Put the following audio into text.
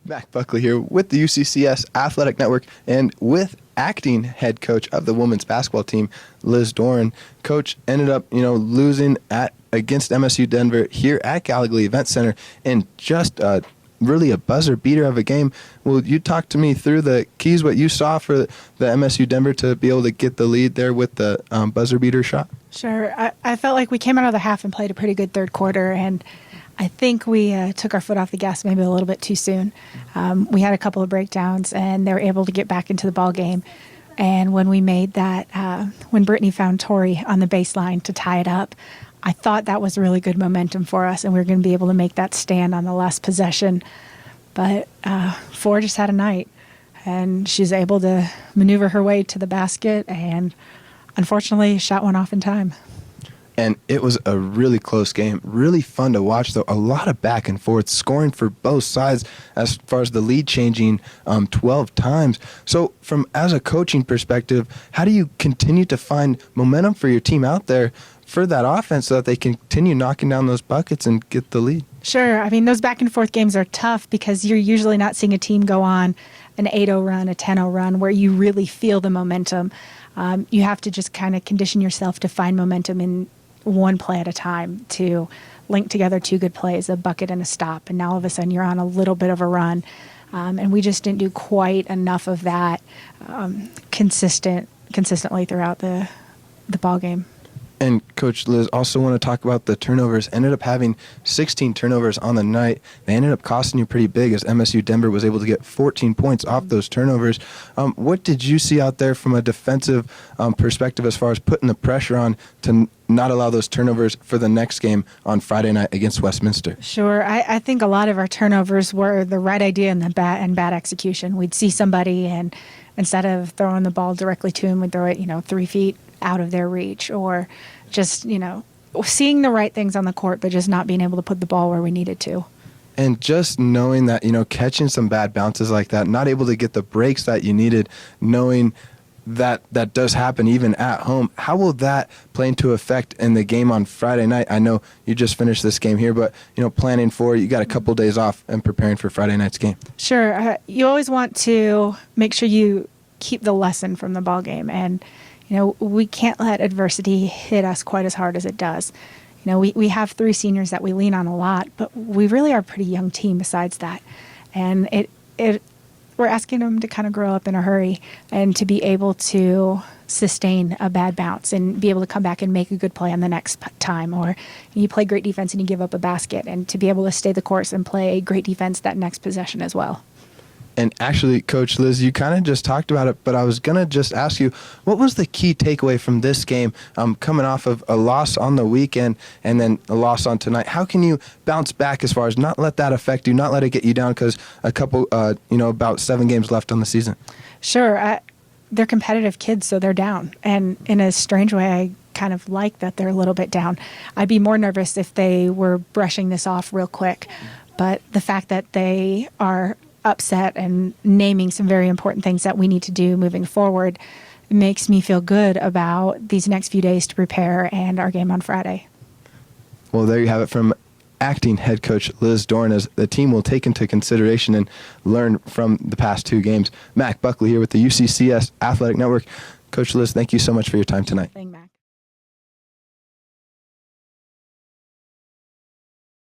Mac Buckley here with the UCCS Athletic Network and with acting head coach of the women's basketball team, Liz Doran. Coach ended up, losing against MSU Denver here at Gallagher Event Center in just really a buzzer beater of a game. Will you talk to me through the keys, what you saw for the MSU Denver to be able to get the lead there with the buzzer beater shot? Sure. I felt like we came out of the half and played a pretty good third quarter, and I think we took our foot off the gas maybe a little bit too soon. We had a couple of breakdowns, and they were able to get back into the ball game. And when we made that, when Brittany found Tori on the baseline to tie it up, I thought that was really good momentum for us, and we were going to be able to make that stand on the last possession. But Ford just had a night, and she's able to maneuver her way to the basket, and unfortunately shot one off in time. And it was a really close game. Really fun to watch, though. A lot of back and forth, scoring for both sides as far as the lead changing 12 times. So as a coaching perspective, how do you continue to find momentum for your team out there for that offense so that they can continue knocking down those buckets and get the lead? Sure. I mean, those back and forth games are tough because you're usually not seeing a team go on an 8-0 run, a 10-0 run, where you really feel the momentum. You have to just kind of condition yourself to find momentum in one play at a time, to link together two good plays, a bucket and a stop, and now all of a sudden you're on a little bit of a run. And we just didn't do quite enough of that consistently throughout the ball game. And Coach Liz, also want to talk about the turnovers. Ended up having 16 turnovers on the night. They ended up costing you pretty big as MSU Denver was able to get 14 points off those turnovers. What did you see out there from a defensive perspective as far as putting the pressure on to not allow those turnovers for the next game on Friday night against Westminster? Sure. I think a lot of our turnovers were the right idea and bad execution. We'd see somebody, and instead of throwing the ball directly to them, we'd throw it 3 feet out of their reach, or just seeing the right things on the court but just not being able to put the ball where we needed to. And just knowing that catching some bad bounces like that, not able to get the breaks that you needed, knowing that does happen even at home, how will that play into effect in the game on Friday night? I know you just finished this game here, but planning for, you got a couple days off and preparing for Friday night's game. Sure. You always want to make sure you keep the lesson from the ball game, and we can't let adversity hit us quite as hard as it does. We have 3 seniors that we lean on a lot, but we really are a pretty young team besides that. And we're asking them to kind of grow up in a hurry and to be able to sustain a bad bounce and be able to come back and make a good play on the next time. Or you play great defense and you give up a basket, and to be able to stay the course and play great defense that next possession as well. And actually, Coach Liz, you kind of just talked about it, but I was going to just ask you, what was the key takeaway from this game coming off of a loss on the weekend and then a loss on tonight? How can you bounce back as far as not let that affect you, not let it get you down, because a couple, about 7 games left on the season? Sure. They're competitive kids, so they're down. And in a strange way, I kind of like that they're a little bit down. I'd be more nervous if they were brushing this off real quick. But the fact that they are upset and naming some very important things that we need to do moving forward makes me feel good about these next few days to prepare and our game on Friday. Well, there you have it from acting head coach Liz Doran, as the team will take into consideration and learn from the past 2 games. Mac Buckley here with the UCCS Athletic Network. Coach Liz, thank you so much for your time tonight. Thank you, Mac.